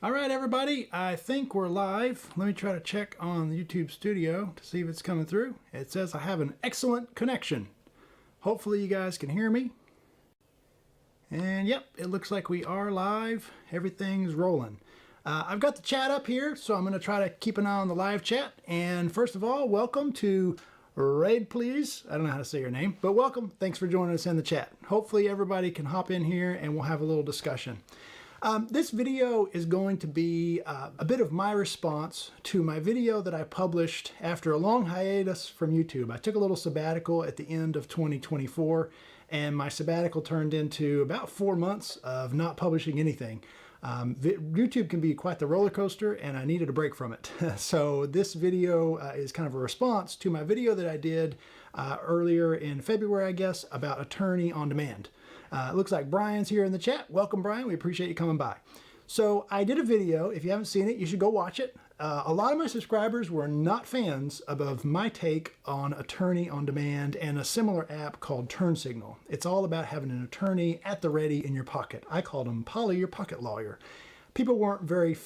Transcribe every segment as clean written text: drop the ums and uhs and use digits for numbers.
All right, everybody, I think we're live. Let me try to check on the YouTube studio to see if it's coming through. It says I have an excellent connection. Hopefully you guys can hear me. And yep, it looks like we are live. Everything's rolling. I've got the chat up here, so I'm going to try to keep an eye on the live chat. And first of all, welcome to Raid, please. I don't know how to say your name, but welcome. Thanks for joining us in the chat. Hopefully everybody can hop in here and we'll have a little discussion. This video is going to be a bit of my response to my video that I published after a long hiatus from YouTube. I took a little sabbatical at the end of 2024, and my sabbatical turned into about 4 months of not publishing anything. YouTube can be quite the roller coaster, and I needed a break from it. So this video is kind of a response to my video that I did earlier in February, I guess, about attorney on demand. It looks like Brian's here in the chat. Welcome, Brian. We appreciate you coming by. So I did a video. If you haven't seen it, you should go watch it. A lot of my subscribers were not fans of my take on attorney on demand and a similar app called Turn Signal. It's all about having an attorney at the ready in your pocket. I called him Polly, your pocket lawyer. People weren't very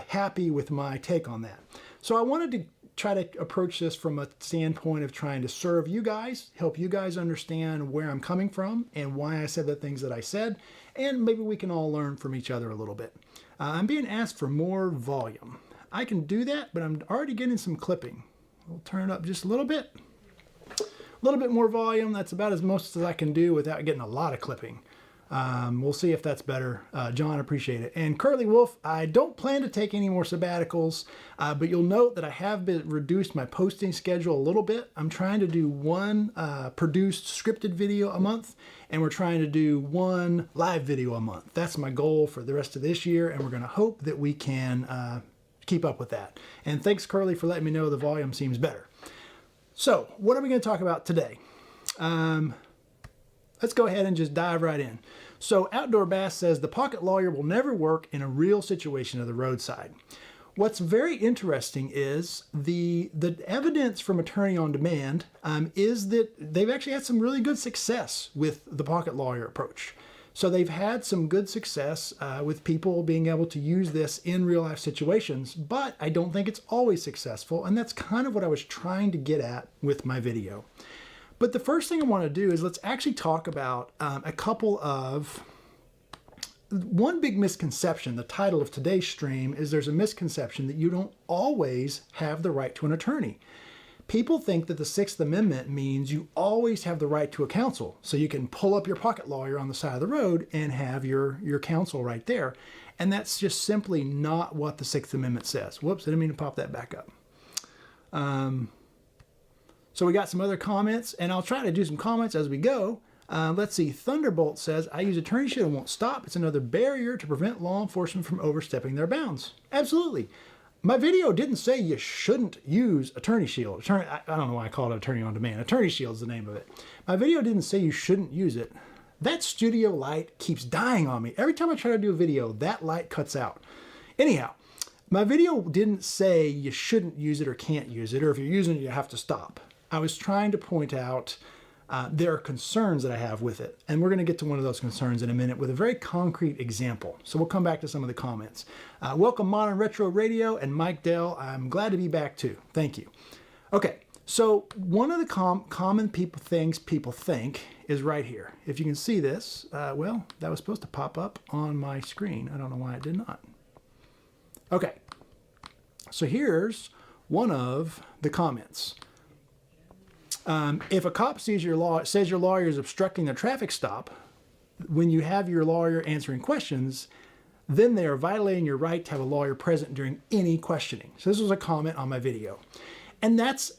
happy with my take on that. So I wanted to try to approach this from a standpoint of trying to serve you guys, help you guys understand where I'm coming from and why I said the things that I said, and maybe we can all learn from each other a little bit. I'm being asked for more volume. I can do that, but I'm already getting some clipping. We'll turn it up just a little bit. A little bit more volume. That's about as most as I can do without getting a lot of clipping. We'll see if that's better. John, appreciate it. And Curly Wolf, I don't plan to take any more sabbaticals, but you'll note that I have reduced my posting schedule a little bit. I'm trying to do one produced scripted video a month, and we're trying to do one live video a month. That's my goal for the rest of this year, and we're going to hope that we can keep up with that. And thanks, Curly, for letting me know the volume seems better. So, what are we going to talk about today? Let's go ahead and just dive right in. So Outdoor Bass says the pocket lawyer will never work in a real situation of the roadside. What's very interesting is the evidence from attorney on demand is that they've actually had some really good success with the pocket lawyer approach. So they've had some good success with people being able to use this in real life situations, but I don't think it's always successful, and that's kind of what I was trying to get at with my video. But the first thing I want to do is let's actually talk about a couple of, one big misconception. The title of today's stream is there's a misconception that you don't always have the right to an attorney. People think that the Sixth Amendment means you always have the right to a counsel. So you can pull up your pocket lawyer on the side of the road and have your counsel right there. And that's just simply not what the Sixth Amendment says. Whoops, I didn't mean to pop that back up. So we got some other comments, and I'll try to do some comments as we go. Let's see. Thunderbolt says, I use attorney shield and won't stop. It's another barrier to prevent law enforcement from overstepping their bounds. Absolutely. My video didn't say you shouldn't use attorney shield. I don't know why I call it attorney on demand. Attorney shield is the name of it. My video didn't say you shouldn't use it. That studio light keeps dying on me. Every time I try to do a video, that light cuts out. Anyhow, my video didn't say you shouldn't use it or can't use it, or if you're using it, you have to stop. I was trying to point out there are concerns that I have with it. And we're going to get to one of those concerns in a minute with a very concrete example. So we'll come back to some of the comments. Welcome Modern Retro Radio and Mike Dell. I'm glad to be back too. Thank you. Okay, so one of the common things people think is right here. If you can see this, well, that was supposed to pop up on my screen. I don't know why it did not. Okay, so here's one of the comments. If a cop says your lawyer is obstructing a traffic stop, when you have your lawyer answering questions, then they are violating your right to have a lawyer present during any questioning. So this was a comment on my video. And that's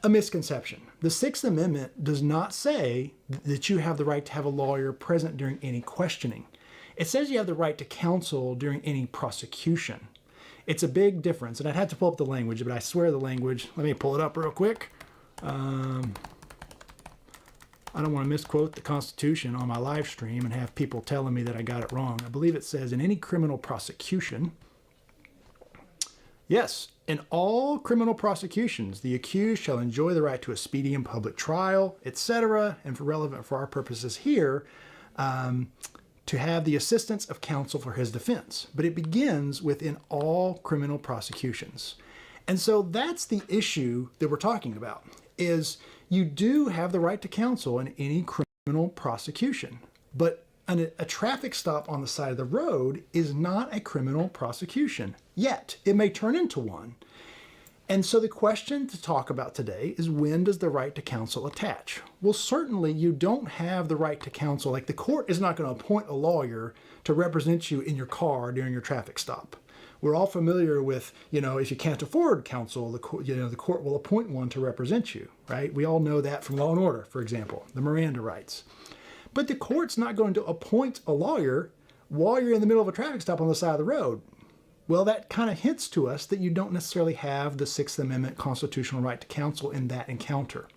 a misconception. The Sixth Amendment does not say that you have the right to have a lawyer present during any questioning. It says you have the right to counsel during any prosecution. It's a big difference. And I'd have to pull up the language, but I swear the language, let me pull it up real quick. I don't want to misquote the Constitution on my live stream and have people telling me that I got it wrong. I believe it says in any criminal prosecution, yes, in all criminal prosecutions, the accused shall enjoy the right to a speedy and public trial, etc. And for relevant for our purposes here, to have the assistance of counsel for his defense, but it begins within all criminal prosecutions. And so that's the issue that we're talking about, is you do have the right to counsel in any criminal prosecution, but a traffic stop on the side of the road is not a criminal prosecution yet. It may turn into one. And so the question to talk about today is, when does the right to counsel attach? Well, certainly you don't have the right to counsel. Like, the court is not going to appoint a lawyer to represent you in your car during your traffic stop. We're all familiar with, if you can't afford counsel, the court will appoint one to represent you, right? We all know that from Law and Order, for example, the Miranda rights. But the court's not going to appoint a lawyer while you're in the middle of a traffic stop on the side of the road. Well, that kind of hints to us that you don't necessarily have the Sixth Amendment constitutional right to counsel in that encounter.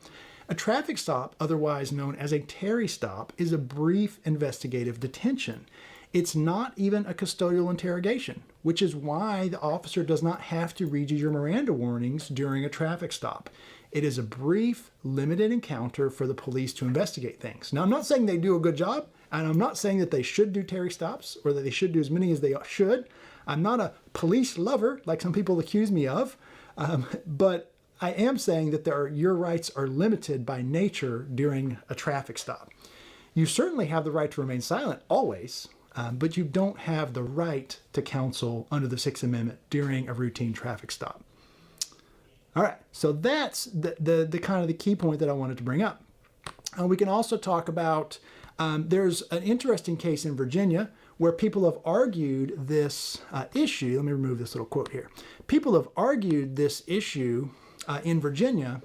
A traffic stop, otherwise known as a Terry stop, is a brief investigative detention. It's not even a custodial interrogation, which is why the officer does not have to read you your Miranda warnings during a traffic stop. It is a brief, limited encounter for the police to investigate things. Now, I'm not saying they do a good job, and I'm not saying that they should do Terry stops or that they should do as many as they should. I'm not a police lover, like some people accuse me of, but I am saying that your rights are limited by nature during a traffic stop. You certainly have the right to remain silent always, but you don't have the right to counsel under the Sixth Amendment during a routine traffic stop. All right, so that's the kind of the key point that I wanted to bring up. We can also talk about, there's an interesting case in Virginia where people have argued this issue. Let me remove this little quote here. People have argued this issue in Virginia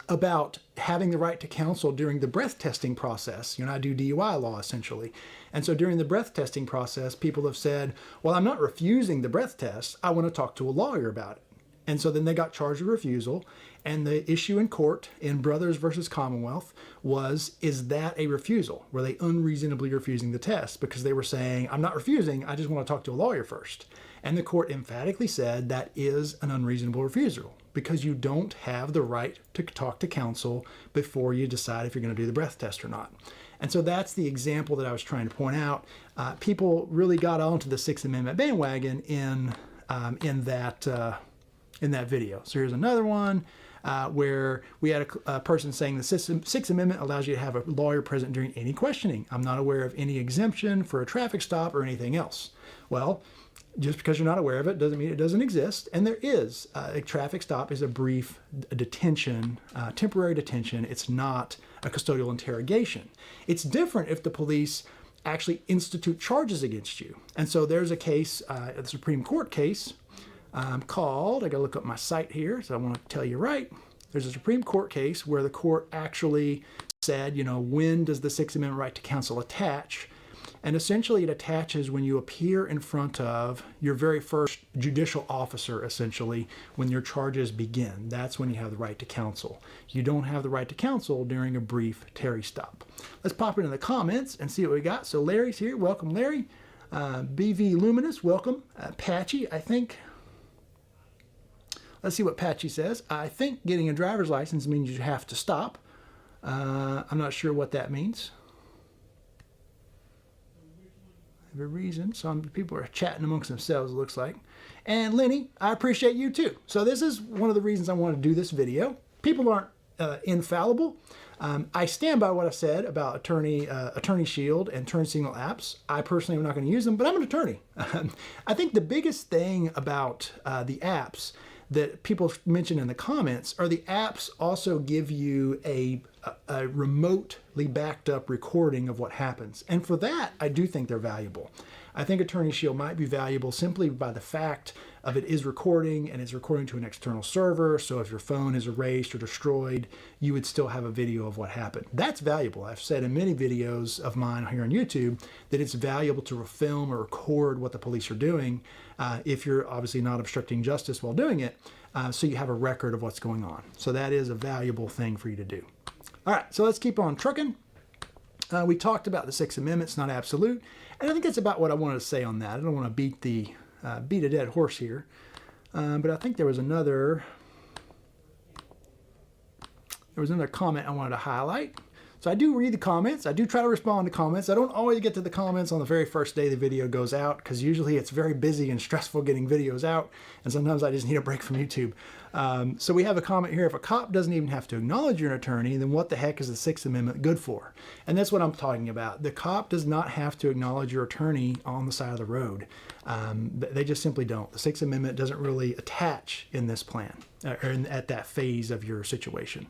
about having the right to counsel during the breath testing process. I do DUI law essentially. And so during the breath testing process, people have said, well, I'm not refusing the breath test. I want to talk to a lawyer about it. And so then they got charged with refusal. And the issue in court in Brothers versus Commonwealth was, is that a refusal? Were they unreasonably refusing the test? Because they were saying, I'm not refusing, I just want to talk to a lawyer first. And the court emphatically said that is an unreasonable refusal, because you don't have the right to talk to counsel before you decide if you're going to do the breath test or not. And so that's the example that I was trying to point out. People really got onto the Sixth Amendment bandwagon in that video. So here's another one where we had a person saying the Sixth Amendment allows you to have a lawyer present during any questioning. I'm not aware of any exemption for a traffic stop or anything else. Well, just because you're not aware of it doesn't mean it doesn't exist. And there is. A traffic stop is a brief detention, temporary detention. It's not a custodial interrogation. It's different if the police actually institute charges against you. And so there's a case, a Supreme Court case, called, I gotta look up my site here, so I want to tell you right. There's a Supreme Court case where the court actually said, when does the Sixth Amendment right to counsel attach? And essentially it attaches when you appear in front of your very first judicial officer, essentially, when your charges begin. That's when you have the right to counsel. You don't have the right to counsel during a brief Terry stop. Let's pop it in the comments and see what we got. So Larry's here. Welcome, Larry. BV Luminous, welcome. Patchy, I think. Let's see what Patchy says. I think getting a driver's license means you have to stop. I'm not sure what that means. I have a reason. Some people are chatting amongst themselves, it looks like. And Lenny, I appreciate you too. So this is one of the reasons I want to do this video. People aren't infallible. I stand by what I said about Attorney Shield and Turn Signal apps. I personally am not going to use them, but I'm an attorney. I think the biggest thing about the apps that people mention in the comments are the apps also give you a remotely backed up recording of what happens. And for that, I do think they're valuable. I think Attorney Shield might be valuable simply by the fact of it is recording, and it's recording to an external server. So if your phone is erased or destroyed, you would still have a video of what happened. That's valuable. I've said in many videos of mine here on YouTube that it's valuable to film or record what the police are doing if you're obviously not obstructing justice while doing it, so you have a record of what's going on. So that is a valuable thing for you to do. All right, so let's keep on trucking. We talked about the Sixth Amendment. It's not absolute. And I think that's about what I wanted to say on that. I don't want to beat a dead horse here. But I think there was another comment I wanted to highlight. So I do read the comments. I do try to respond to comments. I don't always get to the comments on the very first day the video goes out because usually it's very busy and stressful getting videos out, and sometimes I just need a break from YouTube. So we have a comment here: if a cop doesn't even have to acknowledge you're an attorney, then what the heck is the Sixth Amendment good for? And that's what I'm talking about. The cop does not have to acknowledge your attorney on the side of the road. They just simply don't. The Sixth Amendment doesn't really attach in this plan or at that phase of your situation.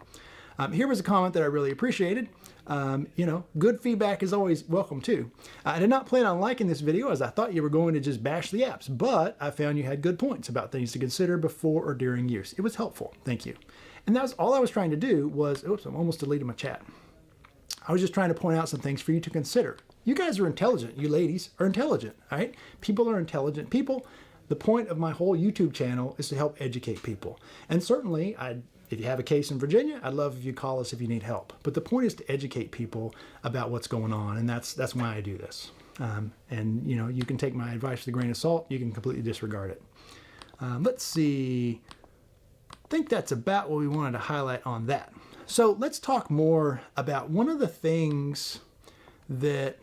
Here was a comment that I really appreciated. Good feedback is always welcome too. I did not plan on liking this video as I thought you were going to just bash the apps, but I found you had good points about things to consider before or during use. It was helpful. Thank you. And that's all I was trying to do was, oops, I'm almost deleting my chat. I was just trying to point out some things for you to consider. You guys are intelligent. You ladies are intelligent, all right? People are intelligent people. The point of my whole YouTube channel is to help educate people. And certainly, if you have a case in Virginia, I'd love if you call us if you need help. But the point is to educate people about what's going on, and that's why I do this. You can take my advice with a grain of salt. You can completely disregard it. Let's see. I think that's about what we wanted to highlight on that. So let's talk more about one of the things that...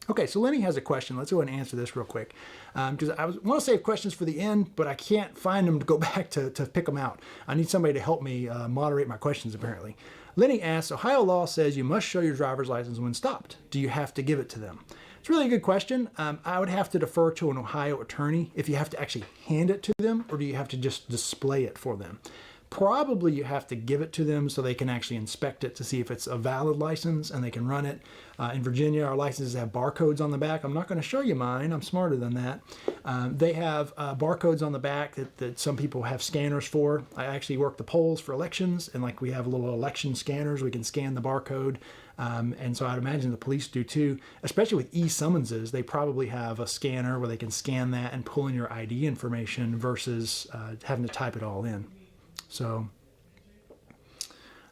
Okay, so Lenny has a question. Let's go ahead and answer this real quick. Because I want to save questions for the end, but I can't find them to go back to pick them out. I need somebody to help me moderate my questions, apparently. Lenny asks, Ohio law says you must show your driver's license when stopped. Do you have to give it to them? It's really a good question. I would have to defer to an Ohio attorney if you have to actually hand it to them, or do you have to just display it for them? Probably you have to give it to them so they can actually inspect it to see if it's a valid license and they can run it. In Virginia, our licenses have barcodes on the back. I'm not going to show you mine. I'm smarter than that. They have barcodes on the back that some people have scanners for. I actually work the polls for elections, and like we have little election scanners. We can scan the barcode. And so I'd imagine the police do too, especially with e-summonses. They probably have a scanner where they can scan that and pull in your ID information versus having to type it all in. So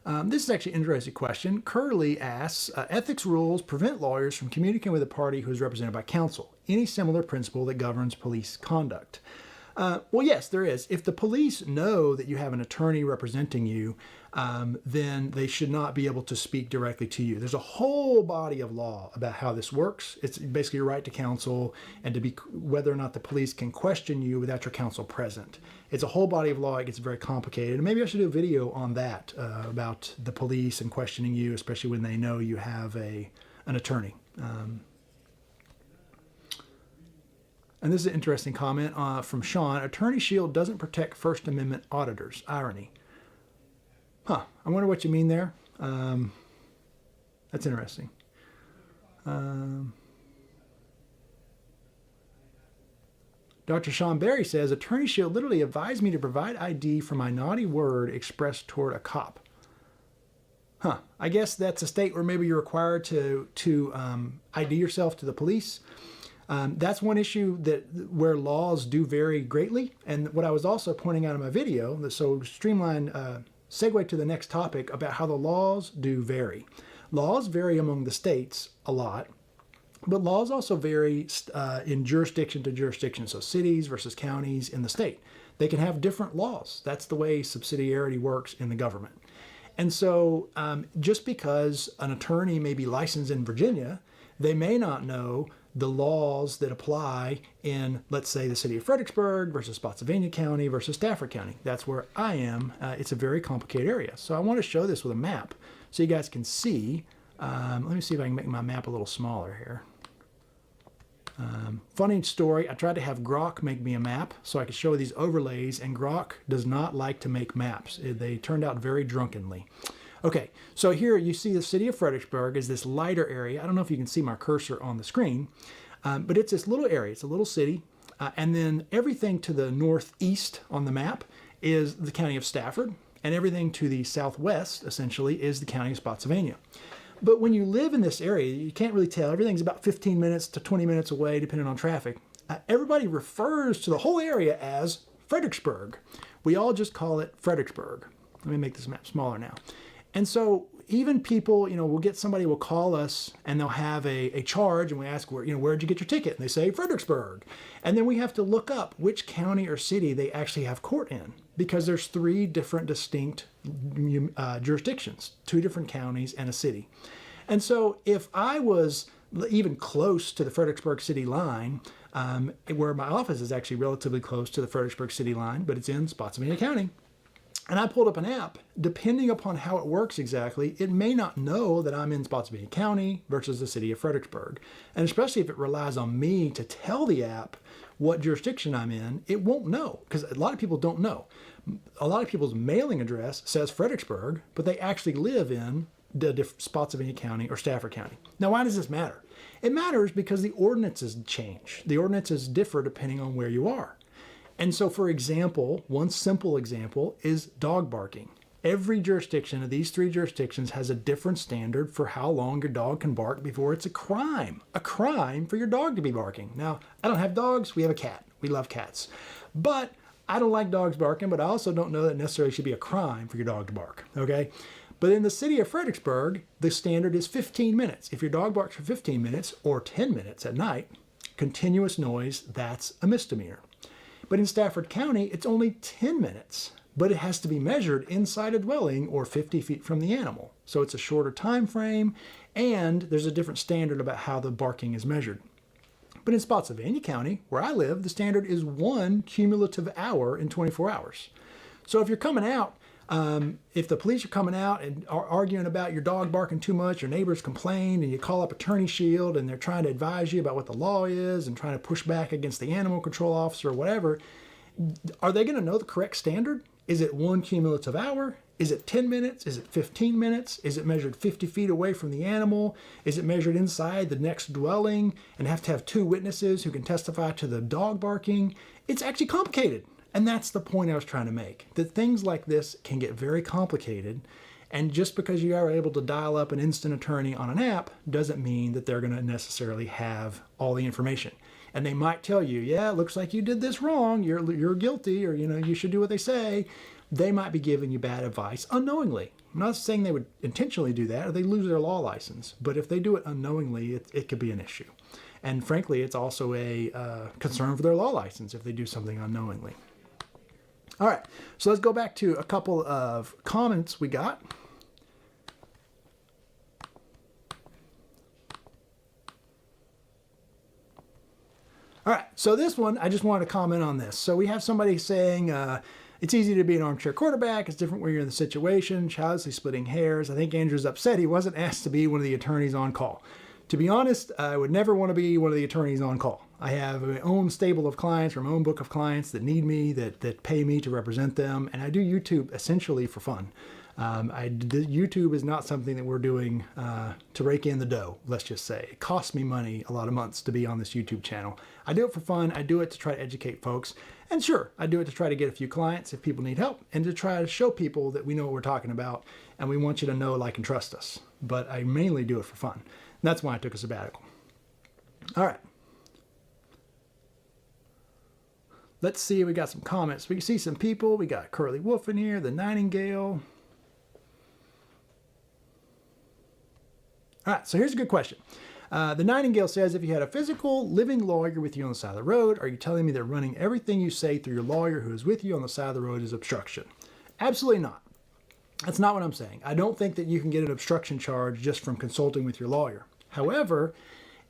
this is actually an interesting question. Curly asks, ethics rules prevent lawyers from communicating with a party who is represented by counsel. Any similar principle that governs police conduct? Well, yes, there is. If the police know that you have an attorney representing you, then they should not be able to speak directly to you. There's a whole body of law about how this works. It's basically your right to counsel and to be whether or not the police can question you without your counsel present. It's a whole body of law. It gets very complicated. And maybe I should do a video on that, about the police and questioning you, especially when they know you have an attorney. And this is an interesting comment from Sean. Attorney Shield doesn't protect First Amendment auditors. Irony. Huh. I wonder what you mean there. That's interesting. Dr. Sean Berry says, Attorney Shield literally advised me to provide ID for my naughty word expressed toward a cop. Huh. I guess that's a state where maybe you're required to ID yourself to the police. That's one issue where laws do vary greatly. And what I was also pointing out in my video, so streamline, segue to the next topic about how the laws do vary. Laws vary among the states a lot, but laws also vary in jurisdiction to jurisdiction. So cities versus counties in the state. They can have different laws. That's the way subsidiarity works in the government. And so just because an attorney may be licensed in Virginia, they may not know the laws that apply in, let's say, the city of Fredericksburg versus Spotsylvania County versus Stafford County. That's where I am. It's a very complicated area. So I want to show this with a map so you guys can see. Let me see if I can make my map a little smaller here. Funny story, I tried to have Grok make me a map so I could show these overlays, and Grok does not like to make maps. They turned out very drunkenly. Okay, so here you see the city of Fredericksburg is this lighter area. I don't know if you can see my cursor on the screen, but it's this little area. It's a little city. And then everything to the northeast on the map is the county of Stafford, and everything to the southwest, essentially, is the county of Spotsylvania. But when you live in this area, you can't really tell. Everything's about 15 minutes to 20 minutes away, depending on traffic. Everybody refers to the whole area as Fredericksburg. We all just call it Fredericksburg. Let me make this map smaller now. And so even people, we'll get somebody will call us and they'll have a charge, and we ask, where'd you get your ticket? And they say Fredericksburg. And then we have to look up which county or city they actually have court in, because there's 3 different distinct jurisdictions, 2 different counties and a city. And so if I was even close to the Fredericksburg city line, where my office is actually relatively close to the Fredericksburg city line, but it's in Spotsylvania County, and I pulled up an app, depending upon how it works exactly, it may not know that I'm in Spotsylvania County versus the city of Fredericksburg. And especially if it relies on me to tell the app what jurisdiction I'm in, it won't know, because a lot of people don't know. A lot of people's mailing address says Fredericksburg, but they actually live in the Spotsylvania County or Stafford County. Now, why does this matter? It matters because the ordinances change. The ordinances differ depending on where you are. And so, for example, one simple example is dog barking. Every jurisdiction of these 3 jurisdictions has a different standard for how long your dog can bark before it's a crime. A crime for your dog to be barking. Now, I don't have dogs. We have a cat. We love cats. But I don't like dogs barking, but I also don't know that it necessarily should be a crime for your dog to bark, okay? But in the city of Fredericksburg, the standard is 15 minutes. If your dog barks for 15 minutes or 10 minutes at night, continuous noise, that's a misdemeanor. But in Stafford County, it's only 10 minutes, but it has to be measured inside a dwelling or 50 feet from the animal. So it's a shorter time frame, and there's a different standard about how the barking is measured. But in Spotsylvania County, where I live, the standard is 1 cumulative hour in 24 hours. So if you're coming out, if the police are coming out and are arguing about your dog barking too much, your neighbors complain, and you call up Attorney Shield and they're trying to advise you about what the law is and trying to push back against the animal control officer or whatever, are they going to know the correct standard? Is it 1 cumulative hour? Is it 10 minutes? Is it 15 minutes? Is it measured 50 feet away from the animal? Is it measured inside the next dwelling and have to have 2 witnesses who can testify to the dog barking? It's actually complicated. And that's the point I was trying to make, that things like this can get very complicated. And just because you are able to dial up an instant attorney on an app doesn't mean that they're going to necessarily have all the information. And they might tell you, yeah, it looks like you did this wrong. You're guilty, or, you should do what they say. They might be giving you bad advice unknowingly. I'm not saying they would intentionally do that or they lose their law license. But if they do it unknowingly, it could be an issue. And frankly, it's also a concern for their law license if they do something unknowingly. All right, so let's go back to a couple of comments we got. All right, so this one, I just wanted to comment on this. So we have somebody saying, it's easy to be an armchair quarterback. It's different when you're in the situation. Childishly splitting hairs. I think Andrew's upset he wasn't asked to be one of the attorneys on call. To be honest, I would never want to be one of the attorneys on call. I have my own stable of clients, or my own book of clients that need me, that pay me to represent them, and I do YouTube essentially for fun. YouTube is not something that we're doing to rake in the dough, let's just say. It costs me money a lot of months to be on this YouTube channel. I do it for fun. I do it to try to educate folks. And sure, I do it to try to get a few clients if people need help, and to try to show people that we know what we're talking about, and we want you to know, like, and trust us. But I mainly do it for fun. And that's why I took a sabbatical. All right. Let's see, we got some comments. We can see some people. We got Curly Wolf in here, the Nightingale. All right, so here's a good question. The Nightingale says, if you had a physical living lawyer with you on the side of the road, are you telling me that running everything you say through your lawyer who is with you on the side of the road is obstruction? Absolutely not. That's not what I'm saying. I don't think that you can get an obstruction charge just from consulting with your lawyer. However,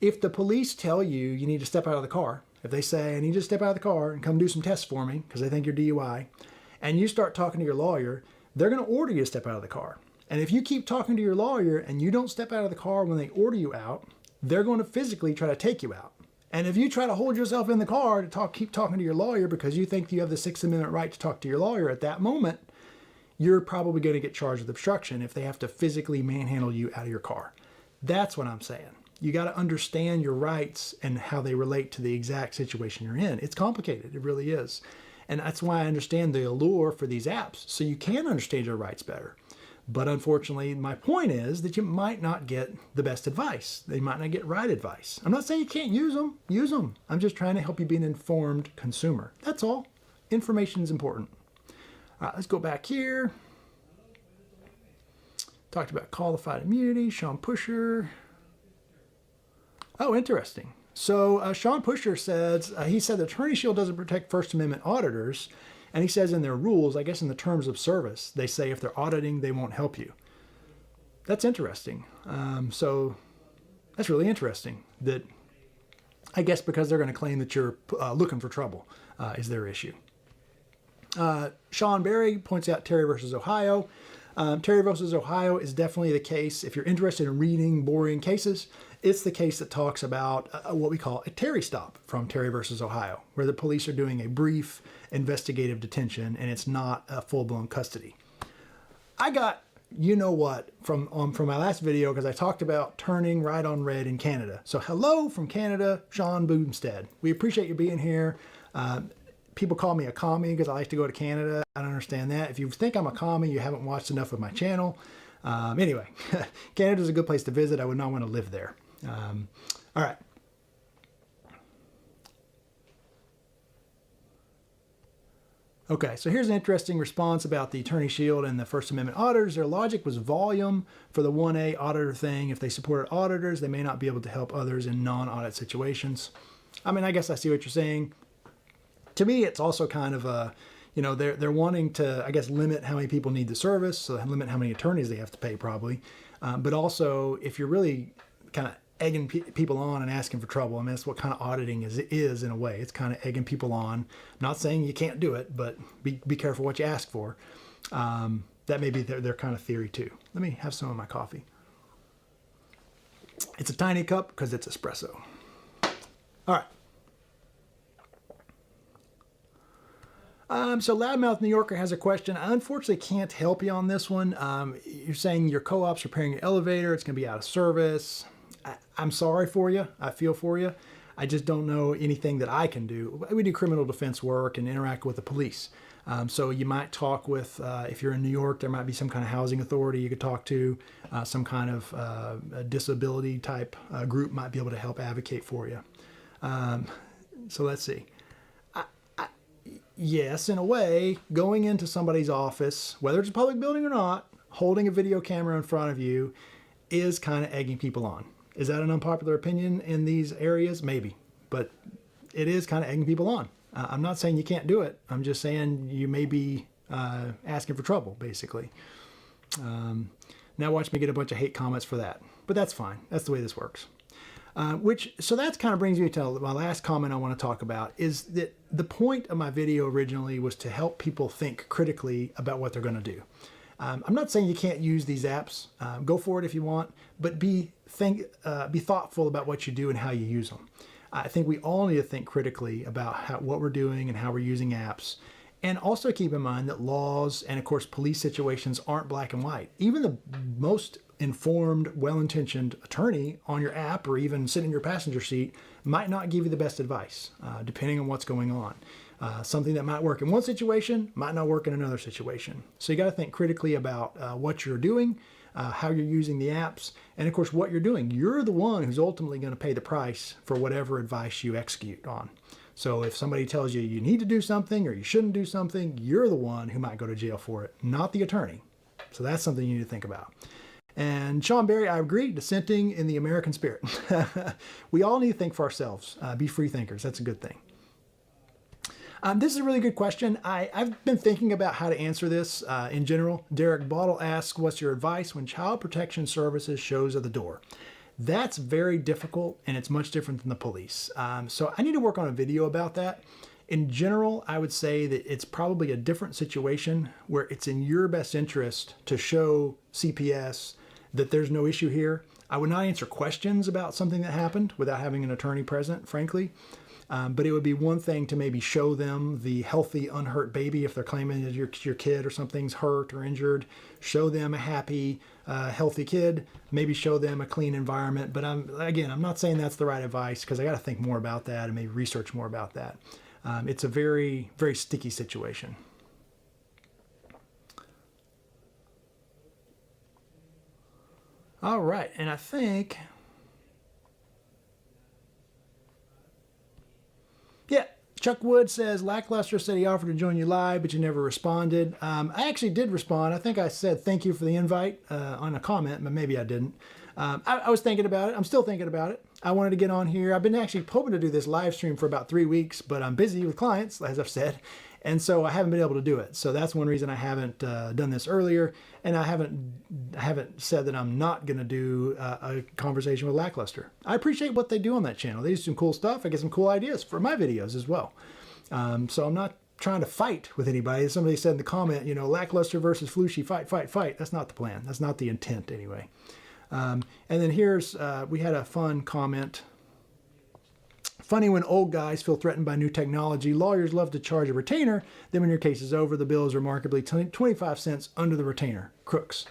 if the police tell you you need to step out of the car, if they say, I need you to step out of the car and come do some tests for me because they think you're DUI, and you start talking to your lawyer, they're going to order you to step out of the car. And if you keep talking to your lawyer and you don't step out of the car when they order you out, they're going to physically try to take you out. And if you try to hold yourself in the car to keep talking to your lawyer because you think you have the Sixth Amendment right to talk to your lawyer at that moment, you're probably going to get charged with obstruction if they have to physically manhandle you out of your car. That's what I'm saying. You got to understand your rights and how they relate to the exact situation you're in. It's complicated. It really is. And that's why I understand the allure for these apps, so you can understand your rights better. But unfortunately, my point is that you might not get the best advice. They might not get right advice. I'm not saying you can't use them. Use them. I'm just trying to help you be an informed consumer. That's all. Information is important. All right, let's go back here. Talked about qualified immunity, Sean Pusher. Oh, interesting. So Sean Pusher says, he said the attorney shield doesn't protect First Amendment auditors. And he says in their rules, I guess in the terms of service, they say if they're auditing, they won't help you. That's interesting. So that's really interesting that I guess because they're going to claim that you're looking for trouble is their issue. Sean Berry points out Terry versus Ohio. Terry versus Ohio is definitely the case. If you're interested in reading boring cases, it's the case that talks about what we call a Terry stop from Terry versus Ohio, where the police are doing a brief investigative detention and it's not a full-blown custody. I got you know what from my last video because I talked about turning right on red in Canada. So hello from Canada, Sean Boomstead. We appreciate you being here. People call me a commie because I like to go to Canada. I don't understand that. If you think I'm a commie, you haven't watched enough of my channel. Anyway, Canada's a good place to visit. I would not want to live there. All right. Okay, so here's an interesting response about the Attorney Shield and the First Amendment auditors. Their logic was volume for the 1A auditor thing. If they supported auditors, they may not be able to help others in non-audit situations. I mean, I guess I see what you're saying. To me, it's also kind of a, you know, they're wanting to, I guess, limit how many people need the service, so limit how many attorneys they have to pay probably. But also, if you're really kind of egging people on and asking for trouble, I mean, that's what kind of auditing is in a way. It's kind of egging people on. Not saying you can't do it, but be careful what you ask for. That may be their kind of theory too. Let me have some of my coffee. It's a tiny cup because it's espresso. All right. So Loudmouth New Yorker has a question. I unfortunately can't help you on this one. You're saying your co-op's repairing your elevator. It's going to be out of service. I'm sorry for you. I feel for you. I just don't know anything that I can do. We do criminal defense work and interact with the police. So you might talk with, if you're in New York, there might be some kind of housing authority you could talk to. Some kind of a disability type group might be able to help advocate for you. So let's see. Yes, in a way, going into somebody's office, whether it's a public building or not, holding a video camera in front of you is kind of egging people on. Is that an unpopular opinion in these areas? Maybe, but it is kind of egging people on. I'm not saying you can't do it. I'm just saying you may be asking for trouble, basically. Now watch me get a bunch of hate comments for that, but that's fine. That's the way this works. So that kind of brings me to my last comment I want to talk about is that the point of my video originally was to help people think critically about what they're going to do. I'm not saying you can't use these apps. Go for it if you want, but be thoughtful about what you do and how you use them. I think we all need to think critically about what we're doing and how we're using apps. And also keep in mind that laws and, of course, police situations aren't black and white. Even the most informed, well-intentioned attorney on your app or even sitting in your passenger seat might not give you the best advice, depending on what's going on. Something that might work in one situation might not work in another situation. So you got to think critically about what you're doing, how you're using the apps, and of course what you're doing. You're the one who's ultimately going to pay the price for whatever advice you execute on. So if somebody tells you you need to do something or you shouldn't do something, you're the one who might go to jail for it, not the attorney. So that's something you need to think about. And Sean Berry, I agree, dissenting in the American spirit. We all need to think for ourselves, be free thinkers. That's a good thing. This is a really good question. I've been thinking about how to answer this in general. Derek Bottle asks, what's your advice when Child Protection Services shows at the door? That's very difficult, and it's much different than the police. So I need to work on a video about that. In general, I would say that it's probably a different situation where it's in your best interest to show CPS that there's no issue here. I would not answer questions about something that happened without having an attorney present, frankly. But it would be one thing to maybe show them the healthy, unhurt baby if they're claiming that your kid or something's hurt or injured. Show them a happy, healthy kid. Maybe show them a clean environment. But I'm not saying that's the right advice because I got to think more about that and maybe research more about that. It's a very, very sticky situation. All right, and I think... Chuck Wood says, Lackluster said he offered to join you live, but you never responded. I actually did respond. I think I said thank you for the invite on a comment, but maybe I didn't. I was thinking about it. I'm still thinking about it. I wanted to get on here. I've been actually hoping to do this live stream for about 3 weeks, but I'm busy with clients, as I've said, and so I haven't been able to do it. So that's one reason I haven't done this earlier, and I haven't said that I'm not going to do a conversation with Lackluster. I appreciate what they do on that channel. They do some cool stuff. I get some cool ideas for my videos as well. So I'm not trying to fight with anybody. Somebody said in the comment, you know, Lackluster versus Flushy, fight. That's not the plan. That's not the intent anyway. And then here's, we had a fun comment. Funny when old guys feel threatened by new technology. Lawyers love to charge a retainer. Then when your case is over, the bill is remarkably 25 cents under the retainer. Crooks.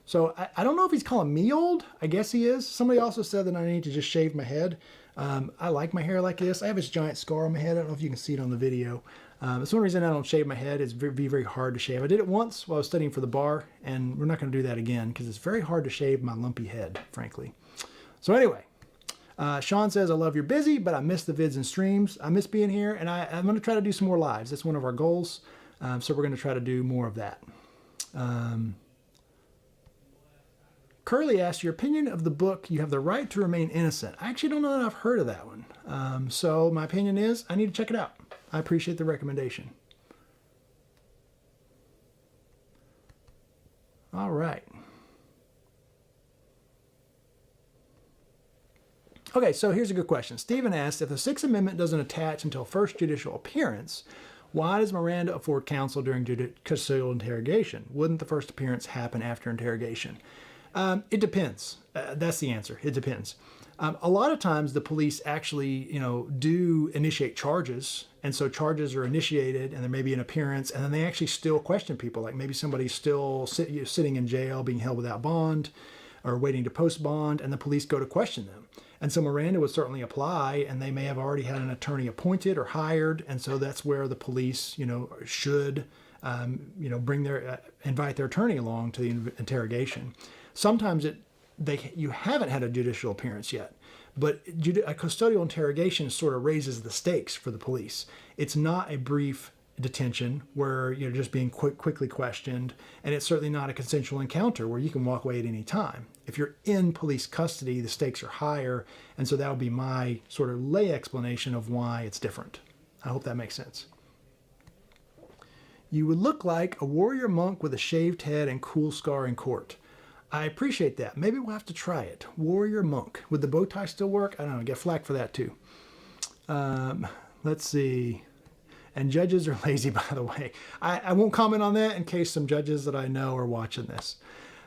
So I don't know if he's calling me old. I guess he is. Somebody also said that I need to just shave my head. I like my hair like this. I have this giant scar on my head. I don't know if you can see it on the video. That's one reason I don't shave my head. It's very hard to shave. I did it once while I was studying for the bar, and we're not going to do that again because it's very hard to shave my lumpy head, frankly. So anyway, Sean says, I love you're busy, but I miss the vids and streams. I miss being here, and I'm going to try to do some more lives. That's one of our goals. So we're going to try to do more of that. Curly asked, your opinion of the book, You Have the Right to Remain Innocent. I actually don't know that I've heard of that one. So my opinion is I need to check it out. I appreciate the recommendation. All right. Okay, so here's a good question. Stephen asked, if the Sixth Amendment doesn't attach until first judicial appearance, why does Miranda afford counsel during custodial interrogation? Wouldn't the first appearance happen after interrogation? It depends. That's the answer. It depends. A lot of times the police actually, do initiate charges. And so charges are initiated and there may be an appearance and then they actually still question people. Like maybe somebody's still sitting in jail, being held without bond or waiting to post bond, and the police go to question them. And so Miranda would certainly apply, and they may have already had an attorney appointed or hired. And so that's where the police, should, invite their attorney along to the interrogation. Sometimes you haven't had a judicial appearance yet, but a custodial interrogation sort of raises the stakes for the police. It's not a brief detention where you're just being quickly questioned, and it's certainly not a consensual encounter where you can walk away at any time. If you're in police custody, the stakes are higher, and so that would be my sort of lay explanation of why it's different. I hope that makes sense. You would look like a warrior monk with a shaved head and cool scar in court. I appreciate that. Maybe we'll have to try it. Warrior monk. Would the bow tie still work? I don't know. Get flack for that too. Let's see. And judges are lazy, by the way. I won't comment on that in case some judges that I know are watching this.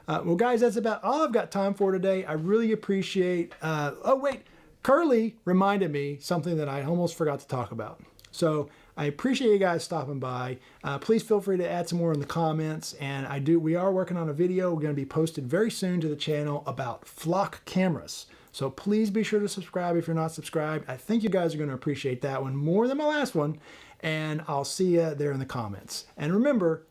Well, guys, that's about all I've got time for today. I really appreciate... oh, wait. Curly reminded me something that I almost forgot to talk about. So I appreciate you guys stopping by. Please feel free to add some more in the comments. And we are working on a video. We're going to be posted very soon to the channel about flock cameras. So please be sure to subscribe if you're not subscribed. I think you guys are going to appreciate that one more than my last one. And I'll see you there in the comments. And remember,